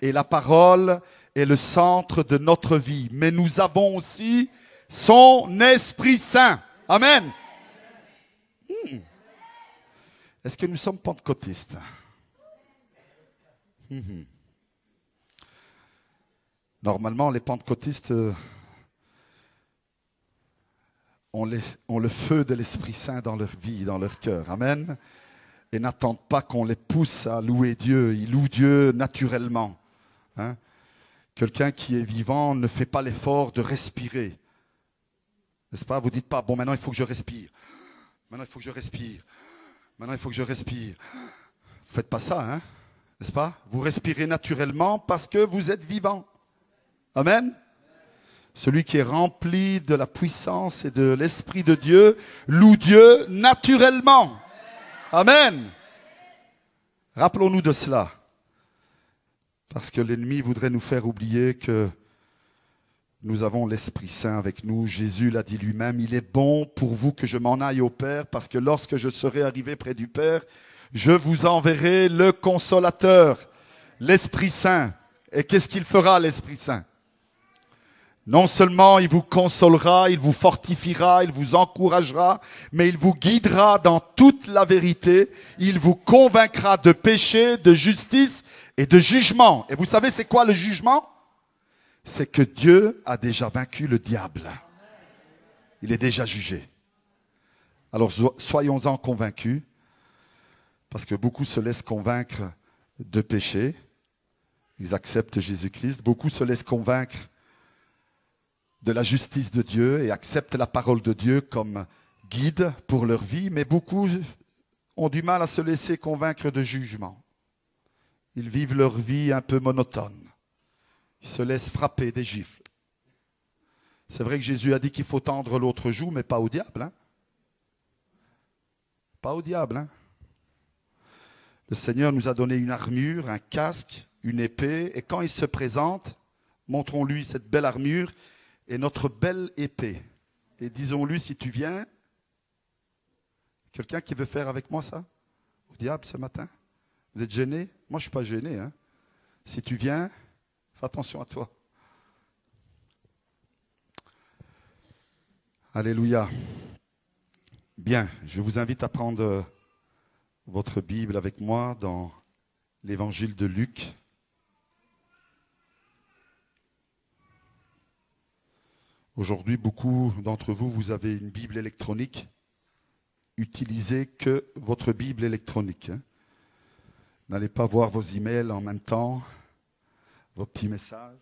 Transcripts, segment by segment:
Et la parole est le centre de notre vie. Mais nous avons aussi son Esprit Saint. Amen. Est-ce que nous sommes pentecôtistes? Normalement, les pentecôtistes ont le feu de l'Esprit Saint dans leur vie, dans leur cœur. Amen. Et n'attendent pas qu'on les pousse à louer Dieu. Ils louent Dieu naturellement. Hein? Quelqu'un qui est vivant ne fait pas l'effort de respirer. N'est-ce pas? Vous ne dites pas, bon, maintenant il faut que je respire. Maintenant il faut que je respire. Maintenant il faut que je respire. Vous ne faites pas ça, hein? N'est-ce pas? Vous respirez naturellement parce que vous êtes vivant. Amen? Celui qui est rempli de la puissance et de l'Esprit de Dieu loue Dieu naturellement. Amen. Rappelons-nous de cela. Parce que l'ennemi voudrait nous faire oublier que nous avons l'Esprit Saint avec nous. Jésus l'a dit lui-même, il est bon pour vous que je m'en aille au Père, parce que lorsque je serai arrivé près du Père, je vous enverrai le Consolateur, l'Esprit Saint. Et qu'est-ce qu'il fera, l'Esprit Saint? Non seulement il vous consolera, il vous fortifiera, il vous encouragera, mais il vous guidera dans toute la vérité. Il vous convaincra de péché, de justice et de jugement. Et vous savez c'est quoi le jugement? C'est que Dieu a déjà vaincu le diable. Il est déjà jugé. Alors soyons-en convaincus, parce que beaucoup se laissent convaincre de péché. Ils acceptent Jésus-Christ. Beaucoup se laissent convaincre de la justice de Dieu et acceptent la parole de Dieu comme guide pour leur vie, mais beaucoup ont du mal à se laisser convaincre de jugement. Ils vivent leur vie un peu monotone. Ils se laissent frapper des gifles. C'est vrai que Jésus a dit qu'il faut tendre l'autre joue, mais pas au diable. Hein? Pas au diable. Hein? Le Seigneur nous a donné une armure, un casque, une épée, et quand il se présente, montrons-lui cette belle armure et notre belle épée. Et disons-lui, si tu viens, quelqu'un qui veut faire avec moi ça? Au diable ce matin? Vous êtes gêné? Moi, je ne suis pas gêné. Hein? Si tu viens, fais attention à toi. Alléluia. Bien, je vous invite à prendre votre Bible avec moi dans l'évangile de Luc. Aujourd'hui, beaucoup d'entre vous, vous avez une Bible électronique. Utilisez que votre Bible électronique. Hein. N'allez pas voir vos emails en même temps, vos petits messages.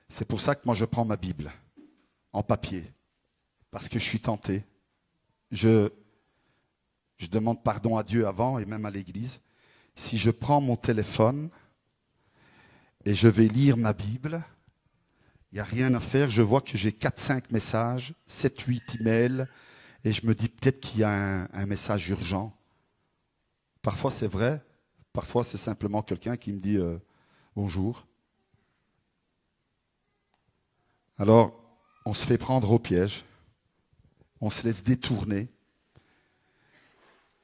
C'est pour ça que moi je prends ma Bible en papier, parce que je suis tenté. Je demande pardon à Dieu avant et même à l'Église. Si je prends mon téléphone et je vais lire ma Bible, il n'y a rien à faire, je vois que j'ai 4-5 messages, 7-8 emails, et je me dis peut-être qu'il y a un message urgent. Parfois c'est vrai, parfois c'est simplement quelqu'un qui me dit bonjour. Alors, on se fait prendre au piège, on se laisse détourner.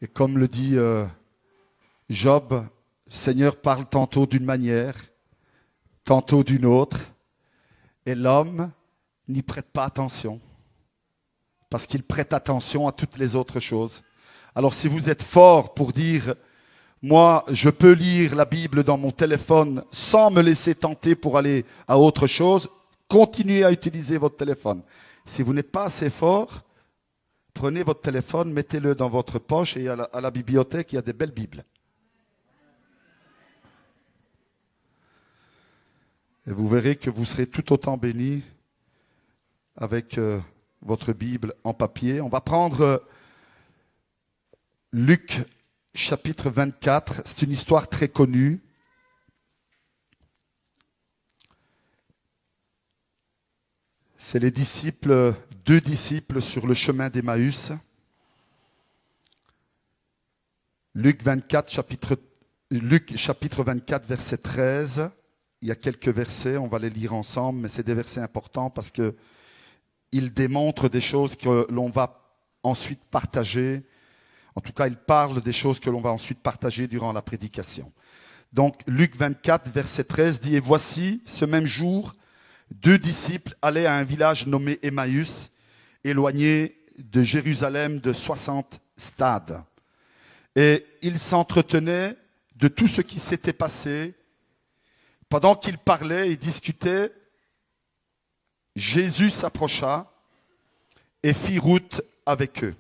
Et comme le dit Job, le Seigneur parle tantôt d'une manière, tantôt d'une autre. Et l'homme n'y prête pas attention, parce qu'il prête attention à toutes les autres choses. Alors si vous êtes fort pour dire, moi je peux lire la Bible dans mon téléphone sans me laisser tenter pour aller à autre chose, continuez à utiliser votre téléphone. Si vous n'êtes pas assez fort, prenez votre téléphone, mettez-le dans votre poche et à la bibliothèque, il y a des belles Bibles. Et vous verrez que vous serez tout autant bénis avec votre Bible en papier. On va prendre Luc chapitre 24. C'est une histoire très connue. C'est les disciples, 2 disciples sur le chemin d'Emmaüs. Luc 24, Luc chapitre 24, verset 13. Il y a quelques versets, on va les lire ensemble, mais c'est des versets importants parce qu'ils démontrent des choses que l'on va ensuite partager. En tout cas, ils parlent des choses que l'on va ensuite partager durant la prédication. Donc, Luc 24, verset 13 dit « Et voici, ce même jour, 2 disciples allaient à un village nommé Emmaüs, éloigné de Jérusalem de 60 stades. Et ils s'entretenaient de tout ce qui s'était passé. Pendant qu'ils parlaient et discutaient, Jésus s'approcha et fit route avec eux.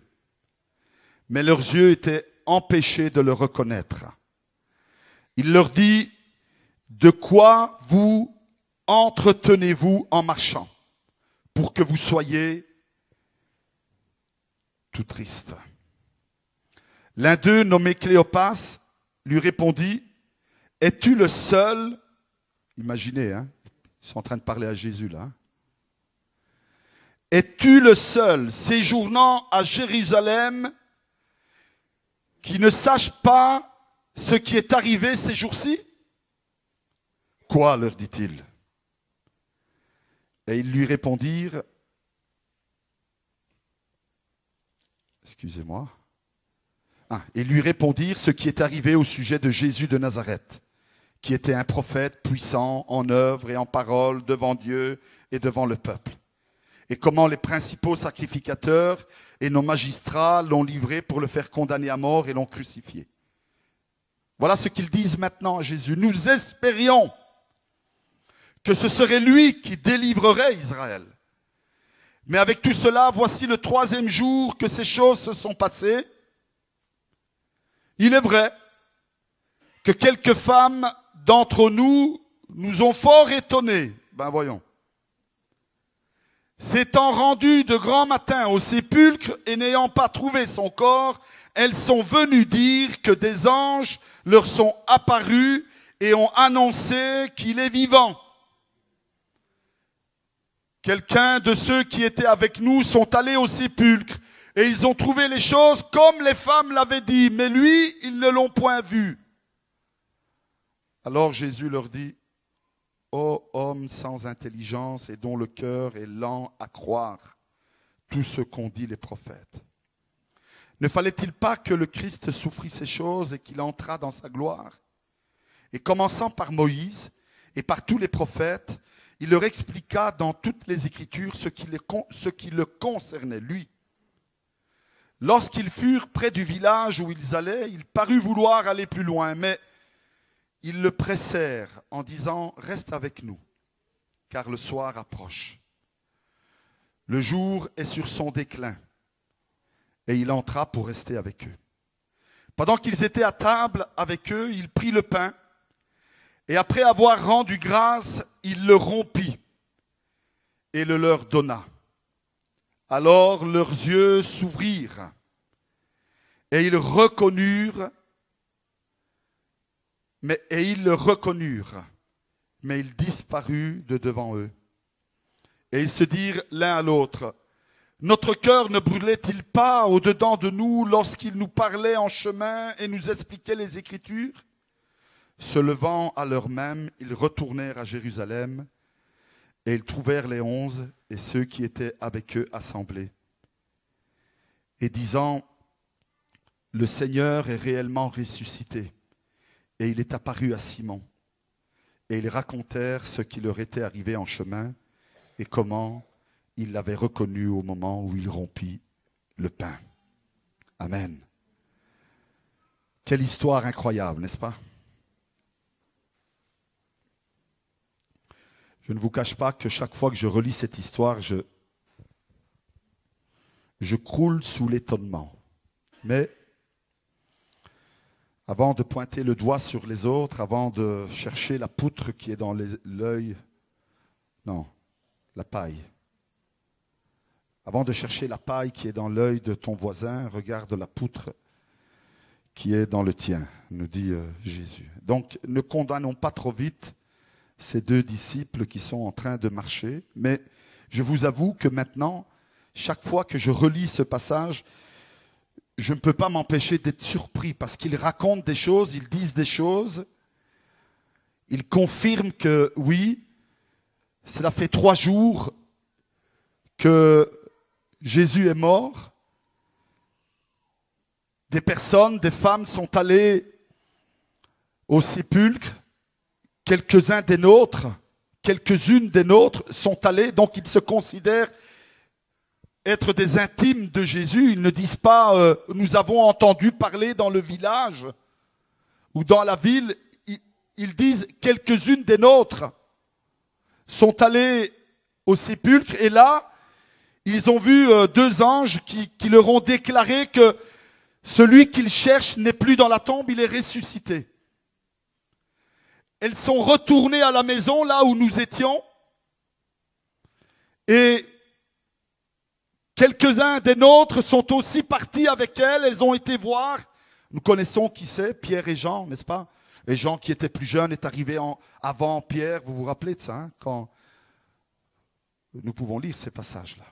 Mais leurs yeux étaient empêchés de le reconnaître. Il leur dit, « De quoi vous entretenez-vous en marchant, pour que vous soyez tout tristes ?» L'un d'eux, nommé Cléopas, lui répondit, « Es-tu le seul ?» Imaginez, hein, ils sont en train de parler à Jésus là. « Es-tu le seul séjournant à Jérusalem qui ne sache pas ce qui est arrivé ces jours-ci ?» « Quoi ?» leur dit-il. Et ils lui répondirent, excusez-moi, ils lui répondirent ce qui est arrivé au sujet de Jésus de Nazareth, qui était un prophète puissant en œuvre et en parole devant Dieu et devant le peuple. Et comment les principaux sacrificateurs et nos magistrats l'ont livré pour le faire condamner à mort et l'ont crucifié. Voilà ce qu'ils disent maintenant à Jésus. Nous espérions que ce serait lui qui délivrerait Israël. Mais avec tout cela, voici le 3e jour que ces choses se sont passées. Il est vrai que quelques femmes d'entre nous nous ont fort étonnés. Ben voyons. S'étant rendues de grand matin au sépulcre et n'ayant pas trouvé son corps, elles sont venues dire que des anges leur sont apparus et ont annoncé qu'il est vivant. Quelqu'un de ceux qui étaient avec nous sont allés au sépulcre et ils ont trouvé les choses comme les femmes l'avaient dit, mais lui, ils ne l'ont point vu. Alors Jésus leur dit, « Ô homme sans intelligence et dont le cœur est lent à croire tout ce qu'ont dit les prophètes. Ne fallait-il pas que le Christ souffrit ces choses et qu'il entrât dans sa gloire ?» Et commençant par Moïse et par tous les prophètes, il leur expliqua dans toutes les Écritures ce qui le concernait, lui. Lorsqu'ils furent près du village où ils allaient, il parut vouloir aller plus loin, mais ils le pressèrent en disant « Reste avec nous, car le soir approche. Le jour est sur son déclin. » Et il entra pour rester avec eux. Pendant qu'ils étaient à table avec eux, il prit le pain, et après avoir rendu grâce, il le rompit et le leur donna. Alors leurs yeux s'ouvrirent et ils reconnurent, mais il disparut de devant eux. Et ils se dirent l'un à l'autre, « Notre cœur ne brûlait-il pas au-dedans de nous lorsqu'il nous parlait en chemin et nous expliquait les Écritures ?» Se levant à l'heure même, ils retournèrent à Jérusalem et ils trouvèrent les 11 et ceux qui étaient avec eux assemblés. Et disant, « Le Seigneur est réellement ressuscité et il est apparu à Simon. » Et ils racontèrent ce qui leur était arrivé en chemin et comment il l'avait reconnu au moment où il rompit le pain. Amen. Quelle histoire incroyable, n'est-ce pas? Je ne vous cache pas que chaque fois que je relis cette histoire, je croule sous l'étonnement. Mais avant de pointer le doigt sur les autres, avant de chercher la poutre qui est dans l'œil, non, la paille. Avant de chercher la paille qui est dans l'œil de ton voisin, regarde la poutre qui est dans le tien, nous dit Jésus. Donc ne condamnons pas trop vite ces 2 disciples qui sont en train de marcher, mais je vous avoue que maintenant, chaque fois que je relis ce passage, je ne peux pas m'empêcher d'être surpris parce qu'ils racontent des choses, ils disent des choses, ils confirment que oui, cela fait 3 jours que Jésus est mort. Des personnes, des femmes sont allées au sépulcre, quelques-unes des nôtres sont allées, donc ils se considèrent être des intimes de Jésus. Ils ne disent pas nous avons entendu parler dans le village ou dans la ville. Ils disent quelques-unes des nôtres sont allées au sépulcre et là, ils ont vu 2 anges qui leur ont déclaré que celui qu'ils cherchent n'est plus dans la tombe, il est ressuscité. Elles sont retournées à la maison, là où nous étions, et quelques-uns des nôtres sont aussi partis avec elles. Elles ont été voir. Nous connaissons qui c'est, Pierre et Jean, n'est-ce pas? Et Jean, qui était plus jeune, est arrivé avant Pierre. Vous vous rappelez de ça, hein, quand nous pouvons lire ces passages-là.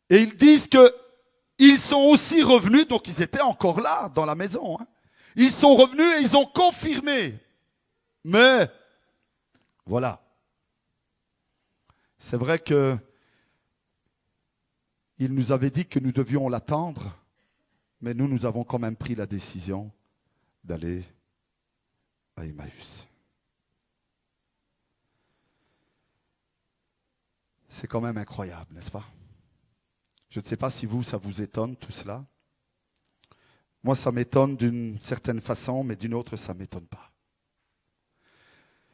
Et ils disent qu'ils sont aussi revenus, donc ils étaient encore là, dans la maison. Hein. Ils sont revenus et ils ont confirmé. Mais, voilà. C'est vrai que il nous avait dit que nous devions l'attendre, mais nous avons quand même pris la décision d'aller à Emmaüs. C'est quand même incroyable, n'est-ce pas? Je ne sais pas si ça vous étonne tout cela. Moi, ça m'étonne d'une certaine façon, mais d'une autre, ça ne m'étonne pas.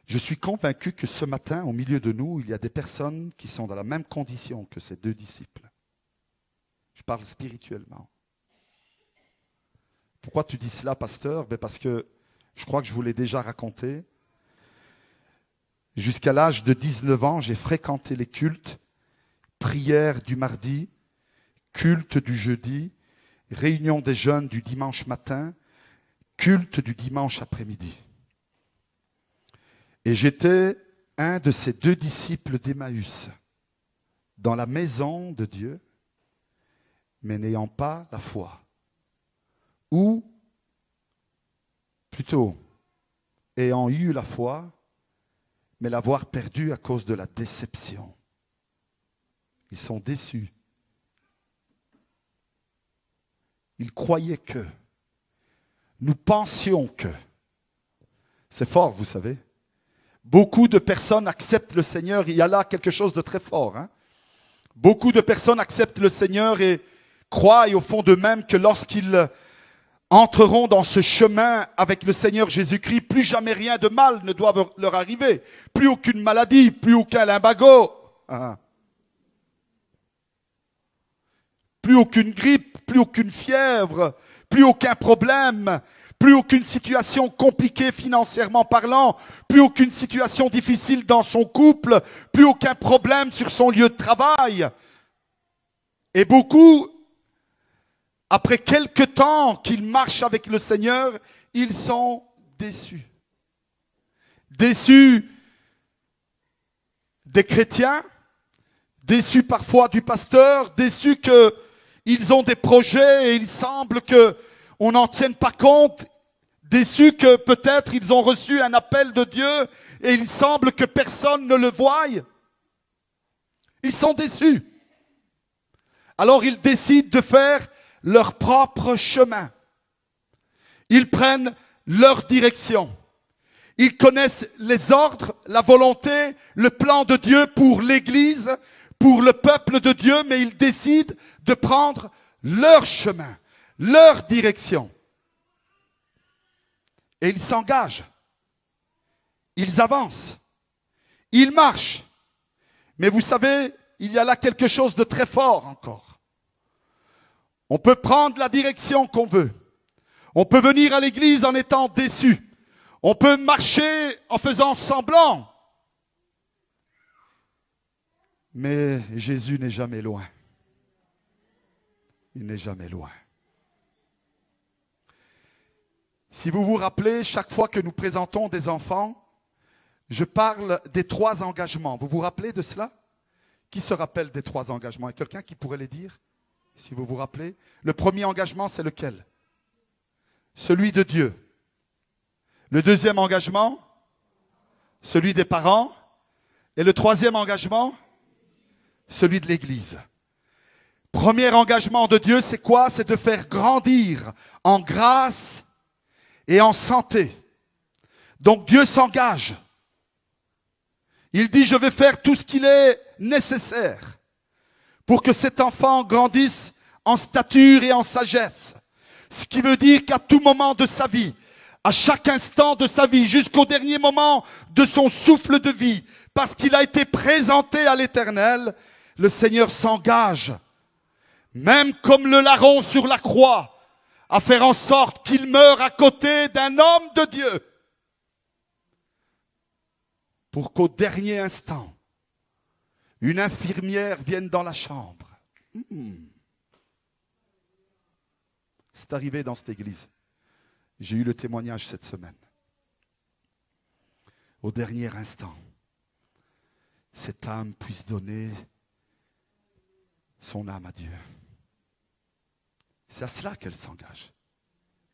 Je suis convaincu que ce matin, au milieu de nous, il y a des personnes qui sont dans la même condition que ces 2 disciples. Je parle spirituellement. Pourquoi tu dis cela, pasteur? Parce que je crois que je vous l'ai déjà raconté. Jusqu'à l'âge de 19 ans, j'ai fréquenté les cultes, prières du mardi, culte du jeudi, réunion des jeunes du dimanche matin, culte du dimanche après-midi. Et j'étais un de ces 2 disciples d'Emmaüs, dans la maison de Dieu, mais n'ayant pas la foi. Ou, plutôt, ayant eu la foi, mais l'avoir perdue à cause de la déception. Ils sont déçus. Ils croyaient que. Nous pensions que. C'est fort, vous savez. Beaucoup de personnes acceptent le Seigneur. Il y a là quelque chose de très fort. Hein? Beaucoup de personnes acceptent le Seigneur et croient au fond d'eux-mêmes que lorsqu'ils entreront dans ce chemin avec le Seigneur Jésus-Christ, plus jamais rien de mal ne doit leur arriver. Plus aucune maladie, plus aucun lumbago. Hein? Plus aucune grippe, plus aucune fièvre, plus aucun problème, plus aucune situation compliquée financièrement parlant, plus aucune situation difficile dans son couple, plus aucun problème sur son lieu de travail. Et beaucoup, après quelque temps qu'ils marchent avec le Seigneur, ils sont déçus. Déçus des chrétiens, déçus parfois du pasteur, déçus qu'ils ont des projets et il semble qu'on n'en tienne pas compte, déçus que peut-être ils ont reçu un appel de Dieu et il semble que personne ne le voie. Ils sont déçus. Alors ils décident de faire leur propre chemin. Ils prennent leur direction. Ils connaissent les ordres, la volonté, le plan de Dieu pour l'Église, pour le peuple de Dieu, mais ils décident de prendre leur chemin, leur direction. Et ils s'engagent. Ils avancent. Ils marchent. Mais vous savez, il y a là quelque chose de très fort encore. On peut prendre la direction qu'on veut. On peut venir à l'église en étant déçu. On peut marcher en faisant semblant. Mais Jésus n'est jamais loin. Il n'est jamais loin. Si vous vous rappelez, chaque fois que nous présentons des enfants, je parle des 3 engagements. Vous vous rappelez de cela? Qui se rappelle des 3 engagements? Il y a quelqu'un qui pourrait les dire? Si vous vous rappelez, le premier engagement, c'est lequel? Celui de Dieu. Le deuxième engagement, celui des parents. Et le troisième engagement, celui de l'Église. Premier engagement de Dieu, c'est quoi? C'est de faire grandir en grâce et en santé. Donc Dieu s'engage. Il dit, je vais faire tout ce qu'il est nécessaire pour que cet enfant grandisse en stature et en sagesse. Ce qui veut dire qu'à tout moment de sa vie, à chaque instant de sa vie, jusqu'au dernier moment de son souffle de vie, parce qu'il a été présenté à l'Éternel, le Seigneur s'engage, même comme le larron sur la croix, à faire en sorte qu'il meure à côté d'un homme de Dieu, pour qu'au dernier instant, une infirmière vienne dans la chambre. C'est arrivé dans cette église. J'ai eu le témoignage cette semaine. Au dernier instant, cette âme puisse donner son âme à Dieu. C'est à cela qu'elle s'engage,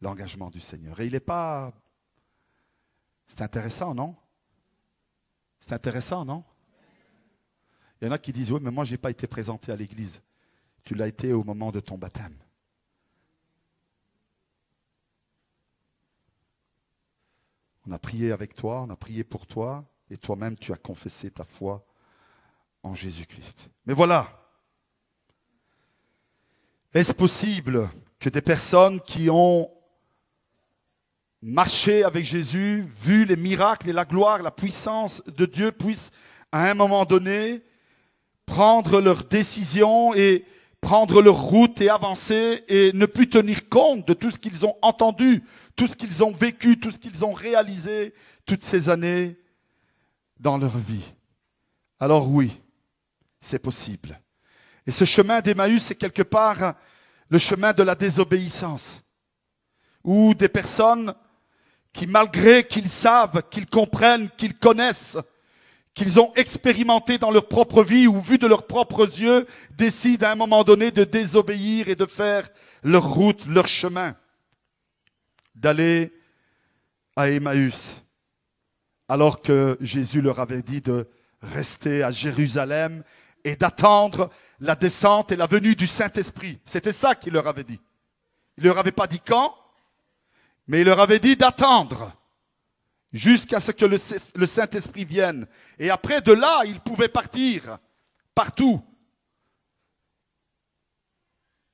l'engagement du Seigneur. Et il n'est pas... C'est intéressant, non? C'est intéressant, non? Il y en a qui disent, oui, mais moi, je n'ai pas été présenté à l'église. Tu l'as été au moment de ton baptême. On a prié avec toi, on a prié pour toi, et toi-même, tu as confessé ta foi en Jésus-Christ. Mais voilà. Est-ce possible que des personnes qui ont marché avec Jésus, vu les miracles et la gloire, la puissance de Dieu, puissent à un moment donné prendre leurs décisions et prendre leur route et avancer et ne plus tenir compte de tout ce qu'ils ont entendu, tout ce qu'ils ont vécu, tout ce qu'ils ont réalisé toutes ces années dans leur vie? Alors oui, c'est possible. Et ce chemin d'Emmaüs, c'est quelque part le chemin de la désobéissance, où des personnes qui, malgré qu'ils savent, qu'ils comprennent, qu'ils connaissent, qu'ils ont expérimenté dans leur propre vie ou vu de leurs propres yeux, décident à un moment donné de désobéir et de faire leur route, leur chemin, d'aller à Emmaüs, alors que Jésus leur avait dit de rester à Jérusalem et d'attendre la descente et la venue du Saint-Esprit. C'était ça qu'il leur avait dit. Il ne leur avait pas dit quand, mais il leur avait dit d'attendre jusqu'à ce que le Saint-Esprit vienne. Et après de là, ils pouvaient partir partout.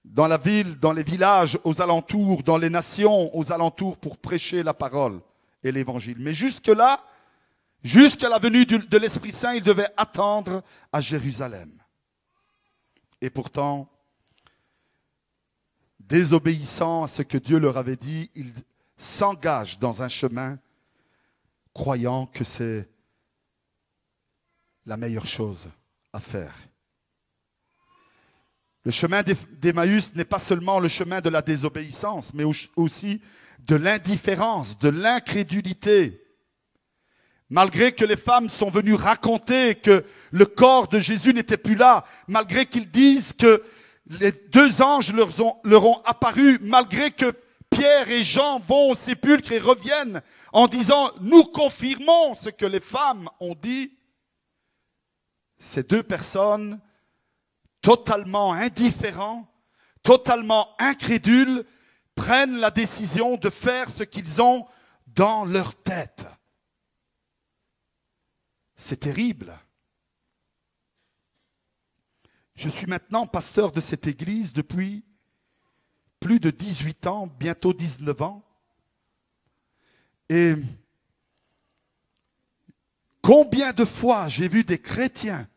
Dans la ville, dans les villages, aux alentours, dans les nations, aux alentours, pour prêcher la parole et l'évangile. Mais jusque-là, jusqu'à la venue de l'Esprit Saint, ils devaient attendre à Jérusalem. Et pourtant, désobéissant à ce que Dieu leur avait dit, ils s'engagent dans un chemin croyant que c'est la meilleure chose à faire. Le chemin d'Emmaüs n'est pas seulement le chemin de la désobéissance, mais aussi de l'indifférence, de l'incrédulité. Malgré que les femmes sont venues raconter que le corps de Jésus n'était plus là, malgré qu'ils disent que les deux anges leur ont apparu, malgré que Pierre et Jean vont au sépulcre et reviennent en disant « Nous confirmons ce que les femmes ont dit », ces deux personnes totalement indifférents, totalement incrédules, prennent la décision de faire ce qu'ils ont dans leur tête. C'est terrible. Je suis maintenant pasteur de cette église depuis plus de 18 ans, bientôt 19 ans. Et combien de fois j'ai vu des chrétiens,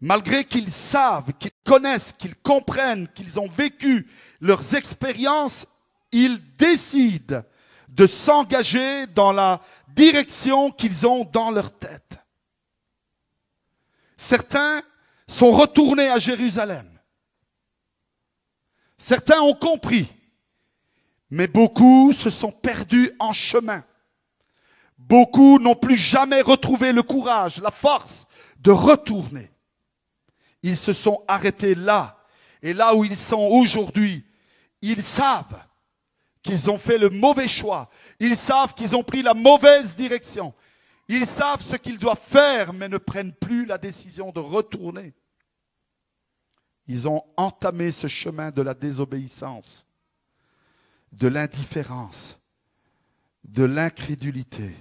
malgré qu'ils savent, qu'ils connaissent, qu'ils comprennent, qu'ils ont vécu leurs expériences, ils décident de s'engager dans la direction qu'ils ont dans leur tête. Certains sont retournés à Jérusalem. Certains ont compris, mais beaucoup se sont perdus en chemin. Beaucoup n'ont plus jamais retrouvé le courage, la force de retourner. Ils se sont arrêtés là et là où ils sont aujourd'hui, ils savent qu'ils ont fait le mauvais choix. Ils savent qu'ils ont pris la mauvaise direction. Ils savent ce qu'ils doivent faire, mais ne prennent plus la décision de retourner. Ils ont entamé ce chemin de la désobéissance, de l'indifférence, de l'incrédulité.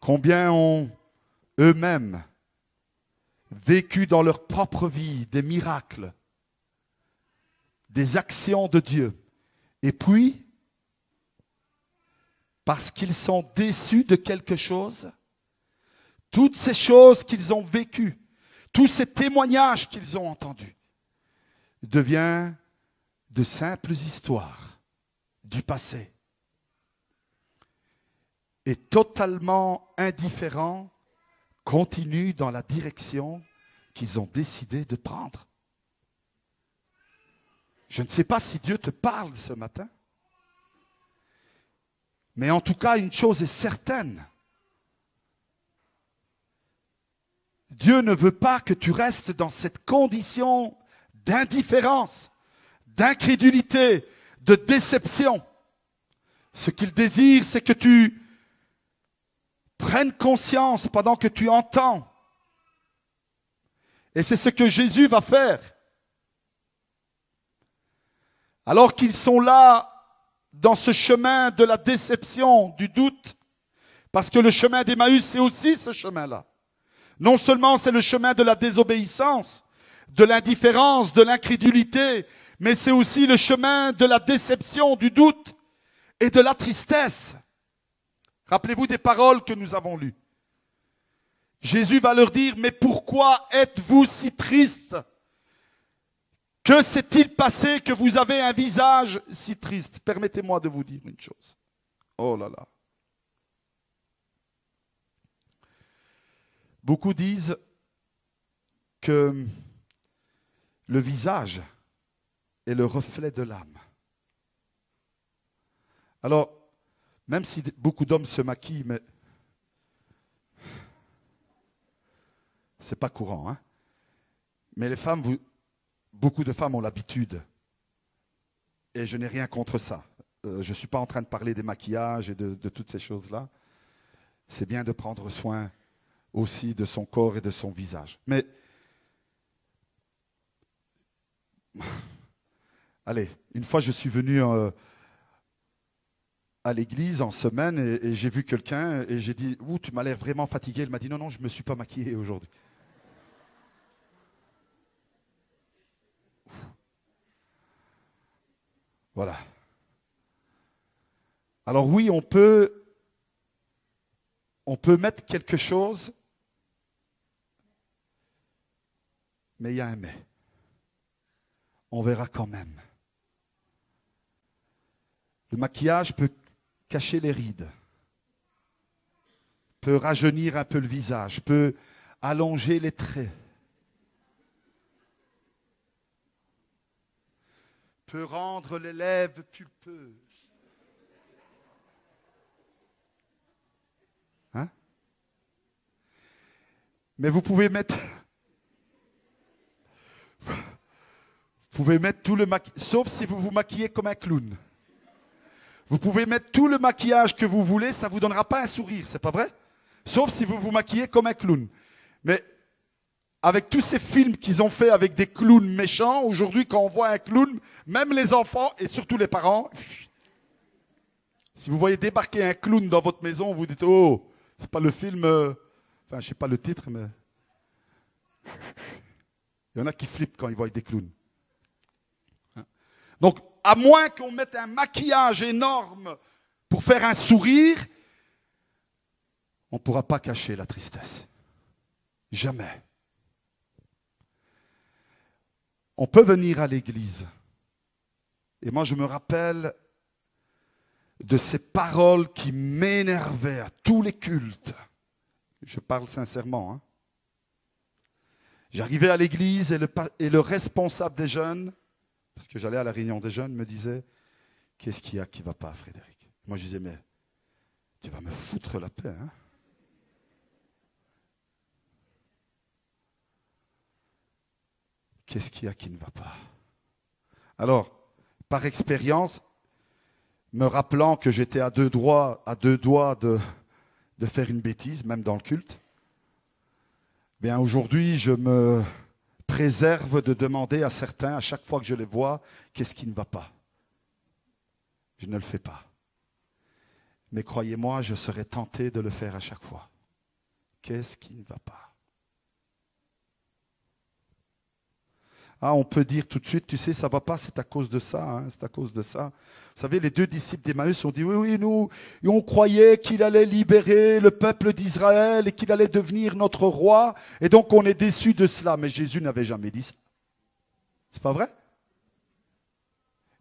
Combien ont eux-mêmes vécu dans leur propre vie des miracles, des actions de Dieu. Et puis, parce qu'ils sont déçus de quelque chose, toutes ces choses qu'ils ont vécues, tous ces témoignages qu'ils ont entendus, deviennent de simples histoires du passé. Et totalement indifférents, continuent dans la direction qu'ils ont décidé de prendre. Je ne sais pas si Dieu te parle ce matin, mais en tout cas, une chose est certaine. Dieu ne veut pas que tu restes dans cette condition d'indifférence, d'incrédulité, de déception. Ce qu'il désire, c'est que tu prennes conscience pendant que tu entends. Et c'est ce que Jésus va faire. Alors qu'ils sont là, dans ce chemin de la déception, du doute, parce que le chemin d'Emmaüs, c'est aussi ce chemin-là. Non seulement c'est le chemin de la désobéissance, de l'indifférence, de l'incrédulité, mais c'est aussi le chemin de la déception, du doute et de la tristesse. Rappelez-vous des paroles que nous avons lues. Jésus va leur dire, mais pourquoi êtes-vous si tristes ? Que s'est-il passé que vous avez un visage si triste ? Permettez-moi de vous dire une chose. Oh là là. Beaucoup disent que le visage est le reflet de l'âme. Alors, même si beaucoup d'hommes se maquillent, mais c'est pas courant, hein? Mais les femmes, beaucoup de femmes ont l'habitude, et je n'ai rien contre ça. Je ne suis pas en train de parler des maquillages et de toutes ces choses-là. C'est bien de prendre soin aussi de son corps et de son visage. Mais, allez, une fois je suis venu à l'église en semaine et j'ai vu quelqu'un et j'ai dit « Ouh, tu m'as l'air vraiment fatigué ». Il m'a dit « Non, non, je ne me suis pas maquillé aujourd'hui ». Voilà. Alors oui, on peut mettre quelque chose, mais il y a un mais. On verra quand même. Le maquillage peut cacher les rides, peut rajeunir un peu le visage, peut allonger les traits, peut rendre les lèvres pulpeuses. Hein? Mais vous pouvez mettre tout le maquillage, sauf si vous vous maquillez comme un clown. Vous pouvez mettre tout le maquillage que vous voulez, ça ne vous donnera pas un sourire, c'est pas vrai? Sauf si vous vous maquillez comme un clown. Mais avec tous ces films qu'ils ont fait avec des clowns méchants, aujourd'hui, quand on voit un clown, même les enfants et surtout les parents, si vous voyez débarquer un clown dans votre maison, vous dites « Oh, c'est pas le film... Enfin, je ne sais pas le titre, mais... Il y en a qui flippent quand ils voient des clowns. Donc, à moins qu'on mette un maquillage énorme pour faire un sourire, on ne pourra pas cacher la tristesse. Jamais. On peut venir à l'église. Et moi, je me rappelle de ces paroles qui m'énervaient à tous les cultes. Je parle sincèrement. Hein. J'arrivais à l'église et le responsable des jeunes, parce que j'allais à la réunion des jeunes, me disait « Qu'est-ce qu'il y a qui ne va pas, Frédéric ?» Moi, je disais « Mais tu vas me foutre la paix. Hein » qu'est-ce qu'il y a qui ne va pas? Alors, par expérience, me rappelant que j'étais à deux doigts de faire une bêtise, même dans le culte, bien aujourd'hui, je me préserve de demander à certains, à chaque fois que je les vois, qu'est-ce qui ne va pas? Je ne le fais pas. Mais croyez-moi, je serai tenté de le faire à chaque fois. Qu'est-ce qui ne va pas? Ah, on peut dire tout de suite, tu sais, ça ne va pas, c'est à cause de ça, hein, c'est à cause de ça. Vous savez, les deux disciples d'Emmaüs ont dit, oui, oui, nous, on croyait qu'il allait libérer le peuple d'Israël et qu'il allait devenir notre roi, et donc on est déçus de cela. Mais Jésus n'avait jamais dit ça. C'est pas vrai?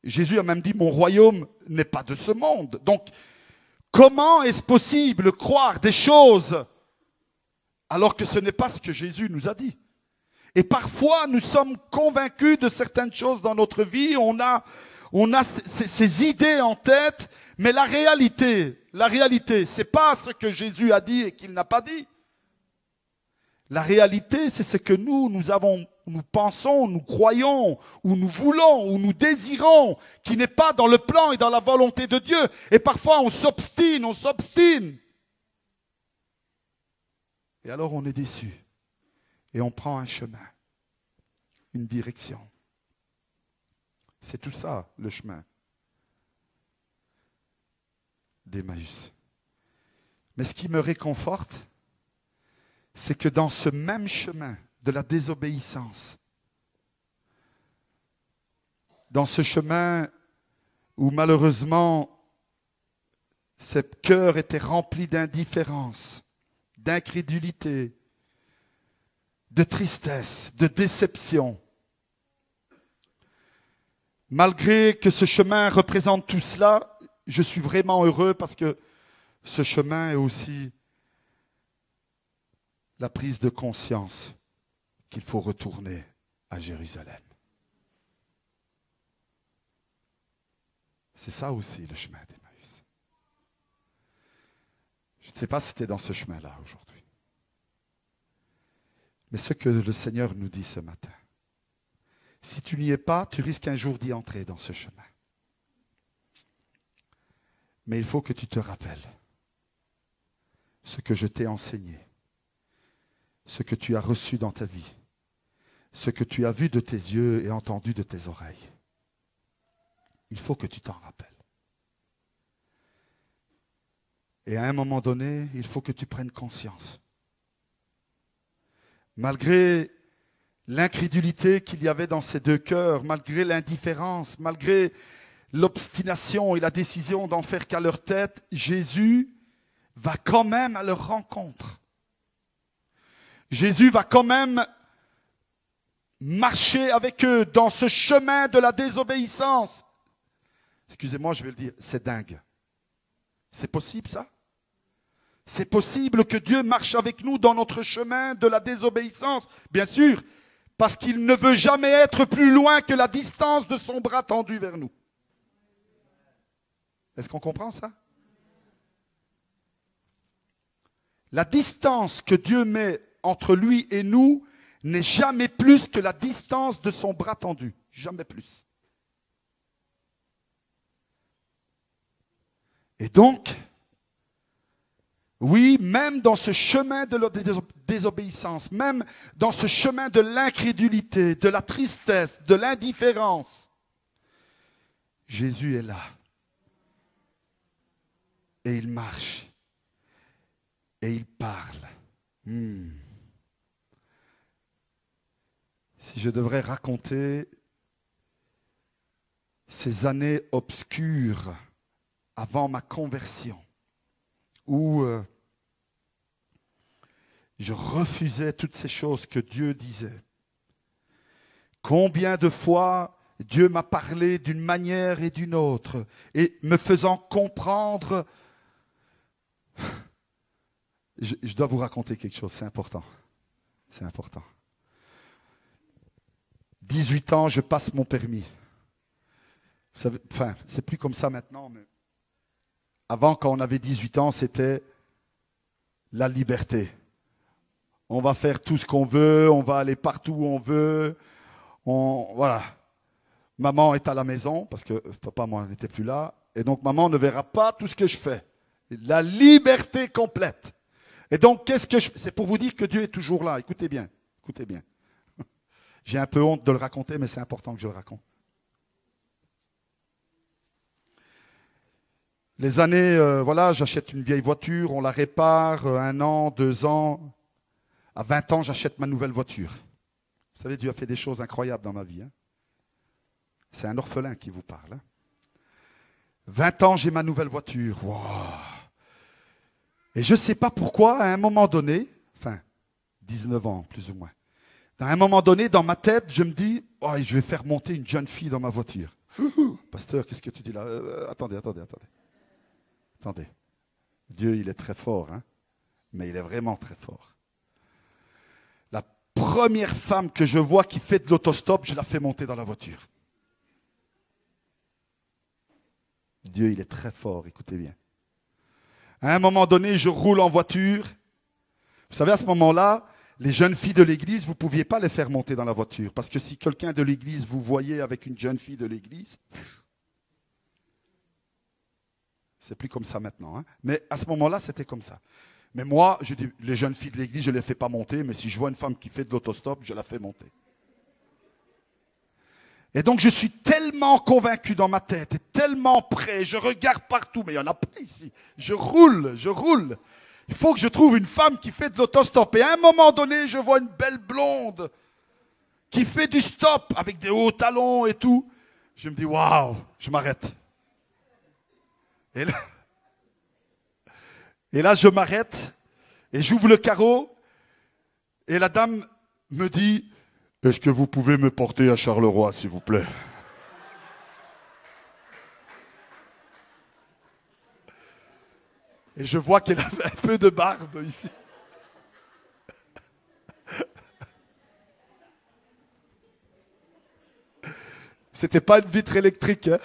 Jésus a même dit, mon royaume n'est pas de ce monde. Donc, comment est-ce possible de croire des choses alors que ce n'est pas ce que Jésus nous a dit? Et parfois, nous sommes convaincus de certaines choses dans notre vie, on a ces idées en tête, mais la réalité, c'est pas ce que Jésus a dit et qu'il n'a pas dit. La réalité, c'est ce que nous pensons, nous croyons, ou nous voulons, ou nous désirons, qui n'est pas dans le plan et dans la volonté de Dieu. Et parfois, on s'obstine. Et alors, on est déçu. Et on prend un chemin, une direction. C'est tout ça, le chemin d'Emmaüs. Mais ce qui me réconforte, c'est que dans ce même chemin de la désobéissance, dans ce chemin où malheureusement, ce cœur était rempli d'indifférence, d'incrédulité, de tristesse, de déception. Malgré que ce chemin représente tout cela, je suis vraiment heureux parce que ce chemin est aussi la prise de conscience qu'il faut retourner à Jérusalem. C'est ça aussi le chemin d'Emmaüs. Je ne sais pas si tu es dans ce chemin-là aujourd'hui. Mais ce que le Seigneur nous dit ce matin, si tu n'y es pas, tu risques un jour d'y entrer dans ce chemin. Mais il faut que tu te rappelles ce que je t'ai enseigné, ce que tu as reçu dans ta vie, ce que tu as vu de tes yeux et entendu de tes oreilles. Il faut que tu t'en rappelles. Et à un moment donné, il faut que tu prennes conscience. Malgré l'incrédulité qu'il y avait dans ces deux cœurs, malgré l'indifférence, malgré l'obstination et la décision d'en faire qu'à leur tête, Jésus va quand même à leur rencontre. Jésus va quand même marcher avec eux dans ce chemin de la désobéissance. Excusez-moi, je vais le dire, c'est dingue. C'est possible ça? C'est possible que Dieu marche avec nous dans notre chemin de la désobéissance, bien sûr, parce qu'il ne veut jamais être plus loin que la distance de son bras tendu vers nous. Est-ce qu'on comprend ça? La distance que Dieu met entre lui et nous n'est jamais plus que la distance de son bras tendu. Jamais plus. Et donc, oui, même dans ce chemin de la désobéissance, même dans ce chemin de l'incrédulité, de la tristesse, de l'indifférence, Jésus est là. Et il marche. Et il parle. Si je devrais raconter ces années obscures avant ma conversion, où je refusais toutes ces choses que Dieu disait. Combien de fois Dieu m'a parlé d'une manière et d'une autre, et me faisant comprendre. Je dois vous raconter quelque chose, c'est important. C'est important. 18 ans, je passe mon permis. Vous savez, enfin, c'est plus comme ça maintenant, mais avant, quand on avait 18 ans, c'était la liberté. On va faire tout ce qu'on veut, on va aller partout où on veut, Voilà. Maman est à la maison, parce que papa, moi, n'était plus là. Et donc, maman ne verra pas tout ce que je fais. La liberté complète. Et donc, qu'est-ce que je fais? C'est pour vous dire que Dieu est toujours là. Écoutez bien, écoutez bien. J'ai un peu honte de le raconter, mais c'est important que je le raconte. Les années, voilà, j'achète une vieille voiture, on la répare, 1 an, 2 ans. À 20 ans, j'achète ma nouvelle voiture. Vous savez, Dieu a fait des choses incroyables dans ma vie. Hein. C'est un orphelin qui vous parle. Hein. 20 ans, j'ai ma nouvelle voiture. Wow. Et je ne sais pas pourquoi, à un moment donné, enfin, 19 ans plus ou moins, à un moment donné, dans ma tête, je me dis, oh, je vais faire monter une jeune fille dans ma voiture. Pasteur, qu'est-ce que tu dis là? Attendez. Attendez. Dieu, il est très fort, hein? Mais il est vraiment très fort. La première femme que je vois qui fait de l'autostop, je la fais monter dans la voiture. Dieu, il est très fort, écoutez bien. À un moment donné, je roule en voiture. Vous savez, à ce moment-là, les jeunes filles de l'église, vous ne pouviez pas les faire monter dans la voiture. Parce que si quelqu'un de l'église vous voyait avec une jeune fille de l'église, c'est plus comme ça maintenant. Hein. Mais à ce moment-là, c'était comme ça. Mais moi, je dis, les jeunes filles de l'église, je ne les fais pas monter. Mais si je vois une femme qui fait de l'autostop, je la fais monter. Et donc, je suis tellement convaincu dans ma tête, et tellement prêt, je regarde partout, mais il n'y en a pas ici. Je roule. Il faut que je trouve une femme qui fait de l'autostop. Et à un moment donné, je vois une belle blonde qui fait du stop avec des hauts talons et tout. Je me dis, waouh, je m'arrête. Et là, je m'arrête et j'ouvre le carreau. Et la dame me dit, est-ce que vous pouvez me porter à Charleroi, s'il vous plaît? Et je vois qu'elle avait un peu de barbe ici. C'était pas une vitre électrique. Hein.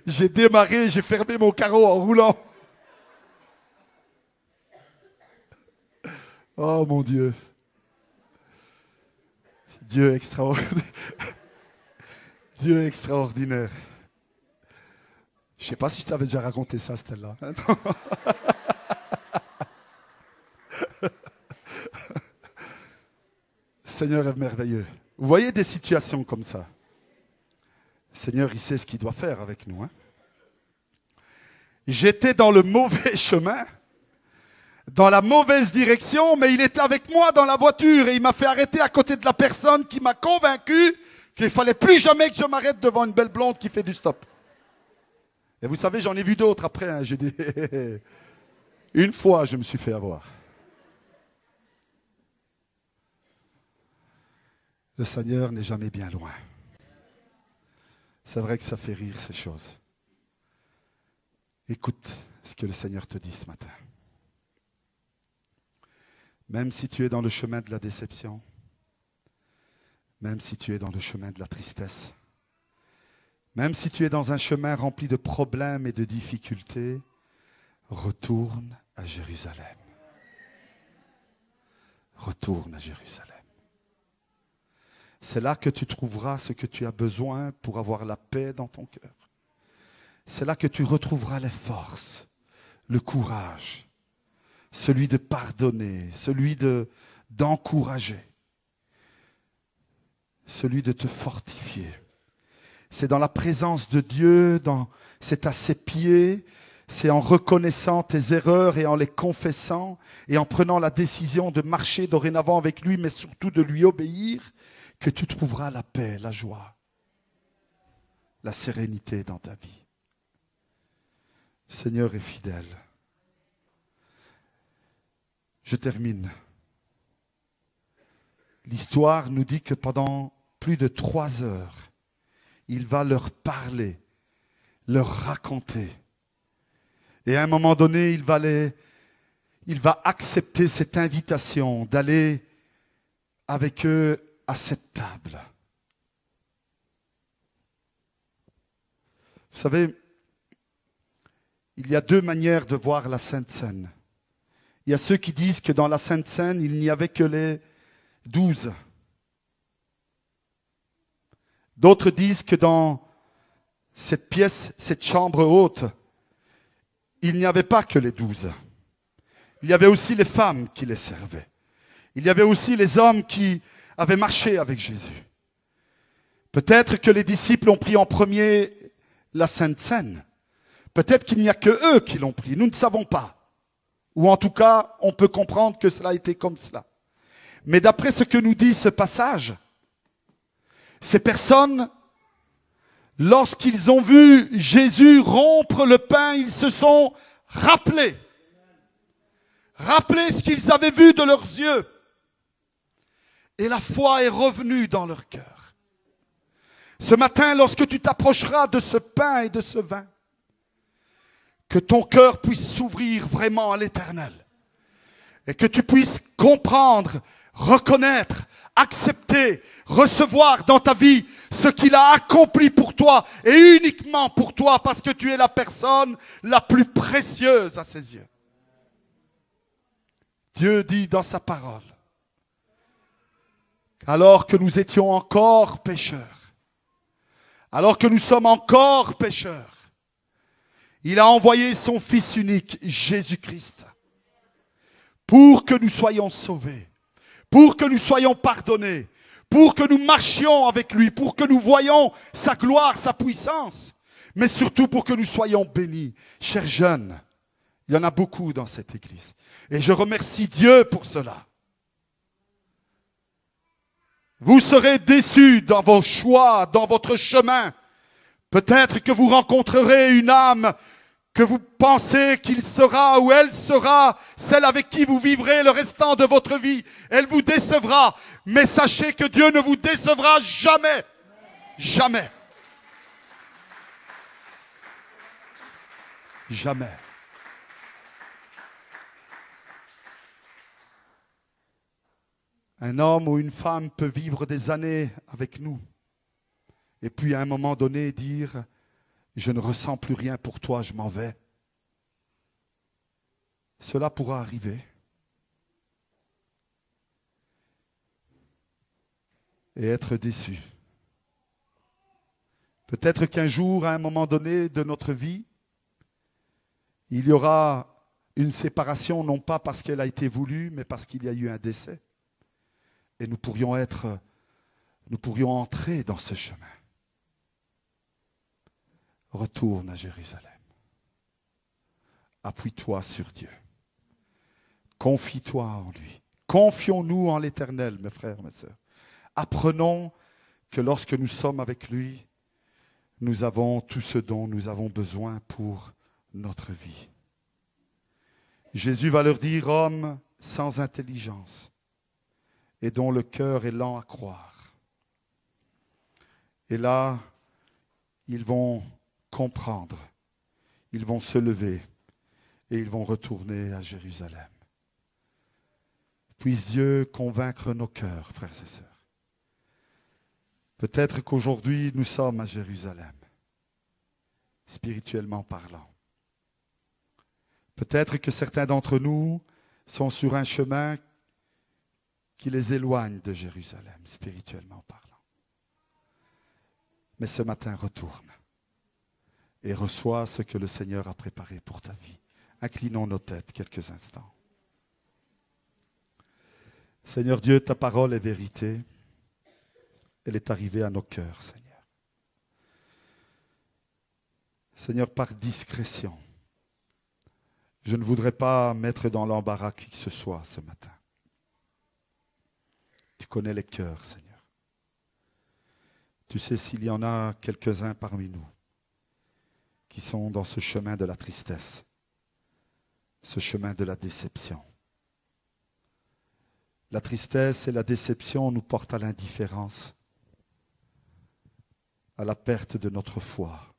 J'ai démarré, j'ai fermé mon carreau en roulant. Oh mon Dieu. Dieu extraordinaire. Dieu extraordinaire. Je ne sais pas si je t'avais déjà raconté ça, Stella. Seigneur est merveilleux. Vous voyez des situations comme ça. Seigneur, il sait ce qu'il doit faire avec nous. Hein. J'étais dans le mauvais chemin, dans la mauvaise direction, mais il était avec moi dans la voiture et il m'a fait arrêter à côté de la personne qui m'a convaincu qu'il ne fallait plus jamais que je m'arrête devant une belle blonde qui fait du stop. Et vous savez, j'en ai vu d'autres après. Hein. J'ai dit, une fois, je me suis fait avoir. Le Seigneur n'est jamais bien loin. C'est vrai que ça fait rire ces choses. Écoute ce que le Seigneur te dit ce matin. Même si tu es dans le chemin de la déception, même si tu es dans le chemin de la tristesse, même si tu es dans un chemin rempli de problèmes et de difficultés, retourne à Jérusalem. Retourne à Jérusalem. C'est là que tu trouveras ce que tu as besoin pour avoir la paix dans ton cœur. C'est là que tu retrouveras les forces, le courage, celui de pardonner, celui d'encourager, celui de te fortifier. C'est dans la présence de Dieu, c'est à ses pieds, c'est en reconnaissant tes erreurs et en les confessant et en prenant la décision de marcher dorénavant avec lui, mais surtout de lui obéir, que tu trouveras la paix, la joie, la sérénité dans ta vie. Le Seigneur est fidèle. Je termine. L'histoire nous dit que pendant plus de 3 heures, il va leur parler, leur raconter. Et à un moment donné, il va accepter cette invitation d'aller avec eux à cette table. Vous savez, il y a 2 manières de voir la Sainte Seine. Il y a ceux qui disent que dans la Sainte Seine, il n'y avait que les 12. D'autres disent que dans cette pièce, cette chambre haute, il n'y avait pas que les 12. Il y avait aussi les femmes qui les servaient. Il y avait aussi les hommes qui avaient marché avec Jésus. Peut-être que les disciples ont pris en premier la Sainte Seine. Peut-être qu'il n'y a que eux qui l'ont pris. Nous ne savons pas. Ou en tout cas, on peut comprendre que cela a été comme cela. Mais d'après ce que nous dit ce passage, ces personnes, lorsqu'ils ont vu Jésus rompre le pain, ils se sont rappelés ce qu'ils avaient vu de leurs yeux. Et la foi est revenue dans leur cœur. Ce matin, lorsque tu t'approcheras de ce pain et de ce vin, que ton cœur puisse s'ouvrir vraiment à l'Éternel et que tu puisses comprendre, reconnaître, accepter, recevoir dans ta vie ce qu'il a accompli pour toi et uniquement pour toi parce que tu es la personne la plus précieuse à ses yeux. Dieu dit dans sa parole, alors que nous étions encore pécheurs, alors que nous sommes encore pécheurs, il a envoyé son Fils unique, Jésus-Christ, pour que nous soyons sauvés, pour que nous soyons pardonnés, pour que nous marchions avec lui, pour que nous voyions sa gloire, sa puissance, mais surtout pour que nous soyons bénis. Chers jeunes, il y en a beaucoup dans cette église. Et je remercie Dieu pour cela. Vous serez déçus dans vos choix, dans votre chemin. Peut-être que vous rencontrerez une âme que vous pensez qu'il sera ou elle sera celle avec qui vous vivrez le restant de votre vie. Elle vous décevra. Mais sachez que Dieu ne vous décevra jamais. Jamais. Jamais. Un homme ou une femme peut vivre des années avec nous et puis à un moment donné dire « Je ne ressens plus rien pour toi, je m'en vais ». Cela pourra arriver. Et être déçu. Peut-être qu'un jour, à un moment donné de notre vie, il y aura une séparation, non pas parce qu'elle a été voulue, mais parce qu'il y a eu un décès. Et nous pourrions entrer dans ce chemin. Retourne à Jérusalem. Appuie-toi sur Dieu. Confie-toi en lui. Confions-nous en l'Éternel, mes frères, mes sœurs. Apprenons que lorsque nous sommes avec lui, nous avons tout ce dont nous avons besoin pour notre vie. Jésus va leur dire, hommes sans intelligence et dont le cœur est lent à croire. Et là, ils vont comprendre, ils vont se lever et ils vont retourner à Jérusalem. Puisse Dieu convaincre nos cœurs, frères et sœurs. Peut-être qu'aujourd'hui, nous sommes à Jérusalem, spirituellement parlant. Peut-être que certains d'entre nous sont sur un chemin qui les éloigne de Jérusalem, spirituellement parlant. Mais ce matin, retourne et reçois ce que le Seigneur a préparé pour ta vie. Inclinons nos têtes quelques instants. Seigneur Dieu, ta parole est vérité. Elle est arrivée à nos cœurs, Seigneur. Seigneur, par discrétion, je ne voudrais pas mettre dans l'embarras qui que ce soit ce matin. Tu connais les cœurs, Seigneur. Tu sais s'il y en a quelques-uns parmi nous qui sont dans ce chemin de la tristesse, ce chemin de la déception. La tristesse et la déception nous portent à l'indifférence, à la perte de notre foi,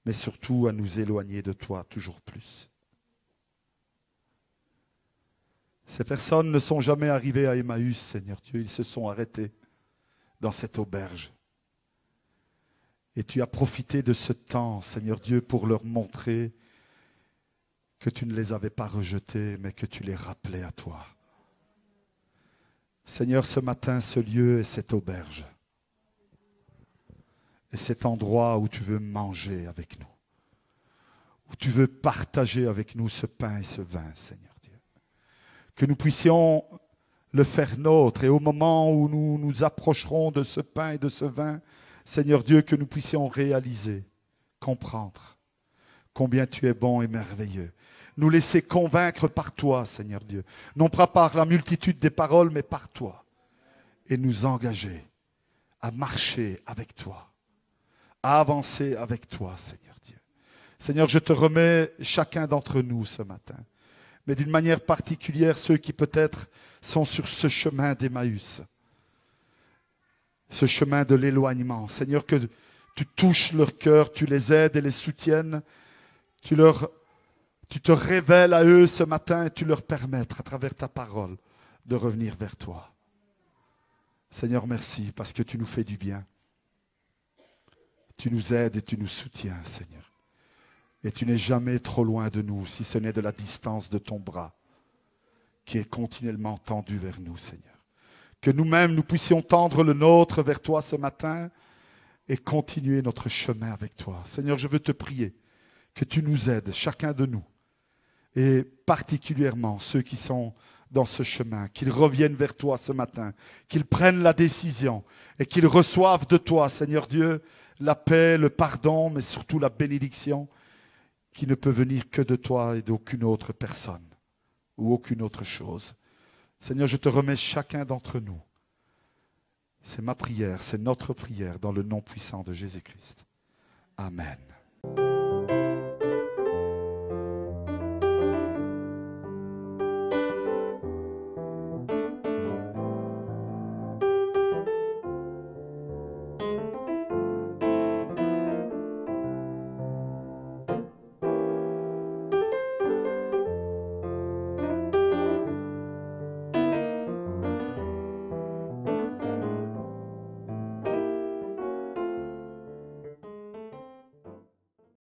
mais surtout à nous éloigner de toi toujours plus. Ces personnes ne sont jamais arrivées à Emmaüs, Seigneur Dieu, ils se sont arrêtés dans cette auberge. Et tu as profité de ce temps, Seigneur Dieu, pour leur montrer que tu ne les avais pas rejetés, mais que tu les rappelais à toi. Seigneur, ce matin, ce lieu et cette auberge Et cet endroit où tu veux manger avec nous, où tu veux partager avec nous ce pain et ce vin, Seigneur Dieu. Que nous puissions le faire nôtre et au moment où nous nous approcherons de ce pain et de ce vin, Seigneur Dieu, que nous puissions réaliser, comprendre combien tu es bon et merveilleux. Nous laisser convaincre par toi, Seigneur Dieu. Non pas par la multitude des paroles, mais par toi. Et nous engager à marcher avec toi, à avancer avec toi, Seigneur Dieu. Seigneur, je te remets chacun d'entre nous ce matin, mais d'une manière particulière ceux qui peut-être sont sur ce chemin d'Emmaüs, ce chemin de l'éloignement. Seigneur, que tu touches leur cœur, tu les aides et les soutiennes, tu te révèles à eux ce matin et tu leur permettes, à travers ta parole, de revenir vers toi. Seigneur, merci parce que tu nous fais du bien. Tu nous aides et tu nous soutiens, Seigneur. Et tu n'es jamais trop loin de nous, si ce n'est de la distance de ton bras, qui est continuellement tendu vers nous, Seigneur. Que nous-mêmes, nous puissions tendre le nôtre vers toi ce matin et continuer notre chemin avec toi. Seigneur, je veux te prier que tu nous aides, chacun de nous, et particulièrement ceux qui sont dans ce chemin, qu'ils reviennent vers toi ce matin, qu'ils prennent la décision et qu'ils reçoivent de toi, Seigneur Dieu, la paix, le pardon, mais surtout la bénédiction qui ne peut venir que de toi et d'aucune autre personne ou aucune autre chose. Seigneur, je te remets chacun d'entre nous. C'est ma prière, c'est notre prière dans le nom puissant de Jésus-Christ. Amen.